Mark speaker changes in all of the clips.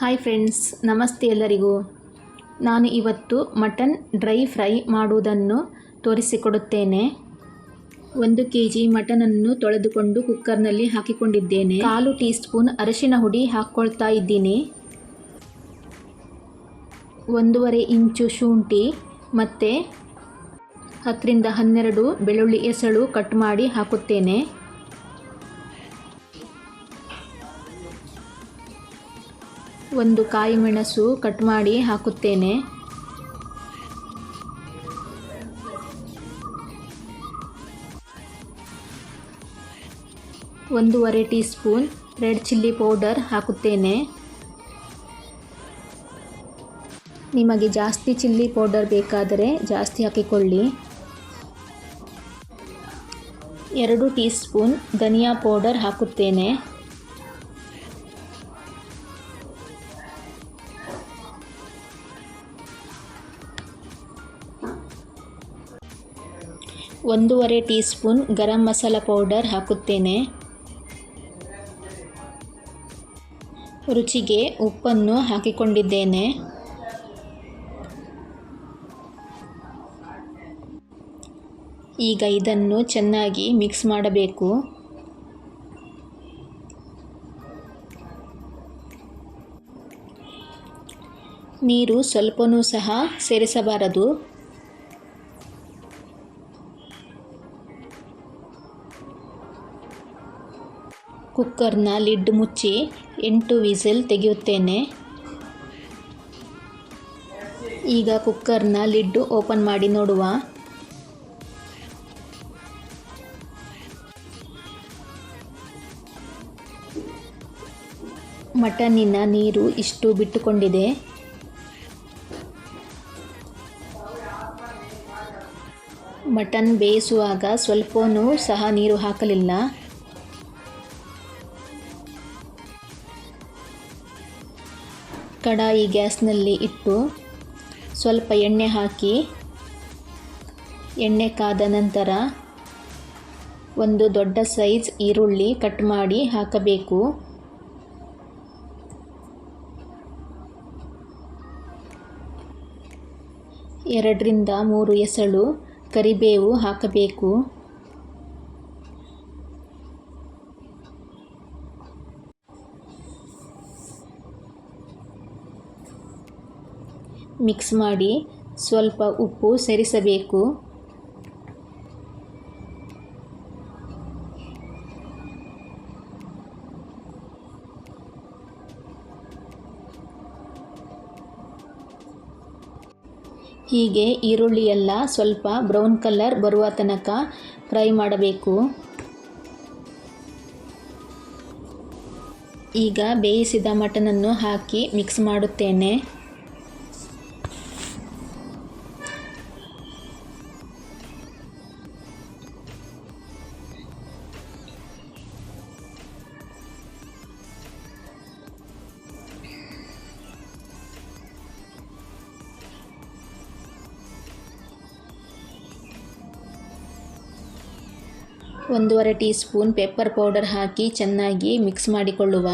Speaker 1: Hi friends, ನಮಸ್ತೆ ಎಲ್ಲರಿಗೂ. ನಾನು ಇವತ್ತು ಮಟನ್ ಡ್ರೈ ಫ್ರೈ ಮಾಡುವುದನ್ನು ತೋರಿಸಿಕೊಡುತ್ತೇನೆ. 1 kg ಮಟನನ್ನು ತೊಳೆದುಕೊಂಡು ಕುಕ್ಕರ್ನಲ್ಲಿ ಹಾಕಿಕೊಂಡಿದ್ದೇನೆ. 1/4 ಟೀ ಸ್ಪೂನ್ ಅರಿಶಿನ ಹುಡಿ ಹಾಕ್ಕೊಳ್ತಾ ಇದ್ದೀನಿ. 1.5 ಇಂಚು ಶುಂಠಿ ಮತ್ತು 10 ರಿಂದ 12 ಬೆಳ್ಳುಳ್ಳಿ ಎಸಳು ಕಟ್ ಮಾಡಿ ಹಾಕುತ್ತೇನೆ. ಒಂದು ಕಾಯಿ ಮೆಣಸು ಕಟ್ ಮಾಡಿ ಹಾಕುತ್ತೇನೆ. ಒಂದೂವರೆ tea spoon red chilli powder ಹಾಕುತ್ತೇನೆ. ನಿಮಗೆ ಜಾಸ್ತಿ ಚಿಲ್ಲಿ ಪೌಡರ್ ಬೇಕಾದರೆ ಜಾಸ್ತಿ ಹಾಕಿಕೊಳ್ಳಿ. 2 ಟೀ ಸ್ಪೂನ್ ಧನಿಯಾ ಪೌಡರ್ ಹಾಕುತ್ತೇನೆ. ಒಂದೂವರೆ tea spoon garam masala powder ಹಾಕುತ್ತೇನೆ. ರುಚಿಗೆ ಉಪ್ಪನ್ನು ಹಾಕಿಕೊಂಡಿದ್ದೇನೆ. ಈಗ ಇದನ್ನು ಚೆನ್ನಾಗಿ ಮಿಕ್ಸ್ ಮಾಡಬೇಕು. ನೀರು ಸ್ವಲ್ಪನೂ ಸಹ ಸೇರಿಸಬಾರದು. ಕುಕ್ಕರ್ನ ಲಿಡ್ ಮುಚ್ಚಿ 8 ವಿಸಿಲ್ ತೆಗೆಯುತ್ತೇನೆ. ಈಗ ಕುಕ್ಕರ್ನ ಲಿಡ್ ಓಪನ್ ಮಾಡಿ ನೋಡುವ. ಮಟನ್ನಿನ ನೀರು ಇಷ್ಟು ಬಿಟ್ಟುಕೊಂಡಿದೆ. ಮಟನ್ ಬೇಯಿಸುವಾಗ ಸ್ವಲ್ಪನೂ ಸಹ ನೀರು ಹಾಕಲಿಲ್ಲ. ಕಡಾಯಿ ಗ್ಯಾಸ್ನಲ್ಲಿ ಇಟ್ಟು ಸ್ವಲ್ಪ ಎಣ್ಣೆ ಹಾಕಿ, ಎಣ್ಣೆ ಕಾದ ನಂತರ ಒಂದು ದೊಡ್ಡ ಸೈಜ್ ಈರುಳ್ಳಿ ಕಟ್ ಮಾಡಿ ಹಾಕಬೇಕು. ಎರಡರಿಂದ 3 ಎಸಳು ಕರಿಬೇವು ಹಾಕಬೇಕು. ಮಿಕ್ಸ್ ಮಾಡಿ ಸ್ವಲ್ಪ ಉಪ್ಪು ಸೇರಿಸಬೇಕು. ಹೀಗೆ ಈರುಳ್ಳಿಯೆಲ್ಲ ಸ್ವಲ್ಪ ಬ್ರೌನ್ ಕಲರ್ ಬರುವ ತನಕ ಫ್ರೈ ಮಾಡಬೇಕು. ಈಗ ಬೇಯಿಸಿದ ಮಟನನ್ನು ಹಾಕಿ ಮಿಕ್ಸ್ ಮಾಡುತ್ತೇನೆ. ಒಂದೂವರೆ ಟೀ ಸ್ಪೂನ್ ಪೆಪ್ಪರ್ ಪೌಡರ್ ಹಾಕಿ ಚೆನ್ನಾಗಿ ಮಿಕ್ಸ್ ಮಾಡಿಕೊಳ್ಳುವ.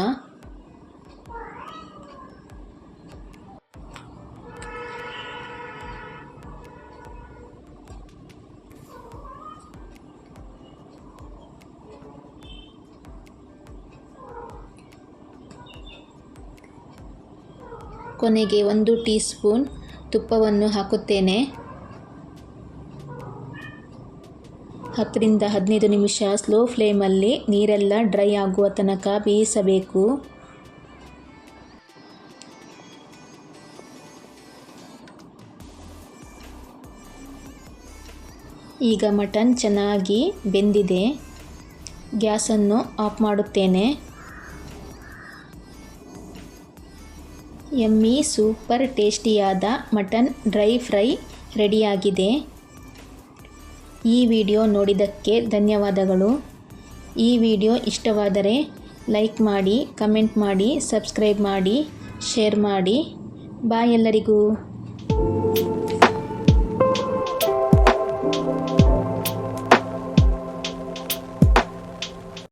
Speaker 1: ಕೊನೆಗೆ 1 ಟೀ ಸ್ಪೂನ್ ತುಪ್ಪವನ್ನು ಹಾಕುತ್ತೇನೆ. 10 ರಿಂದ 15 ನಿಮಿಷ ಸ್ಲೋ ಫ್ಲೇಮಲ್ಲಿ ನೀರೆಲ್ಲ ಡ್ರೈ ಆಗುವ ತನಕ ಬೇಯಿಸಬೇಕು. ಈಗ ಮಟನ್ ಚೆನ್ನಾಗಿ ಬೆಂದಿದೆ. ಗ್ಯಾಸನ್ನು ಆಫ್ ಮಾಡುತ್ತೇನೆ. ಯಮ್ಮಿ ಸೂಪರ್ ಟೇಸ್ಟಿಯಾದ ಮಟನ್ ಡ್ರೈ ಫ್ರೈ ರೆಡಿಯಾಗಿದೆ. ಈ ವಿಡಿಯೋ ನೋಡಿದ್ದಕ್ಕೆ ಧನ್ಯವಾದಗಳು. ಈ ವಿಡಿಯೋ ಇಷ್ಟವಾದರೆ ಲೈಕ್ ಮಾಡಿ, ಕಮೆಂಟ್ ಮಾಡಿ, ಸಬ್ಸ್ಕ್ರೈಬ್ ಮಾಡಿ, ಶೇರ್ ಮಾಡಿ. ಬಾಯ್ ಎಲ್ಲರಿಗೂ.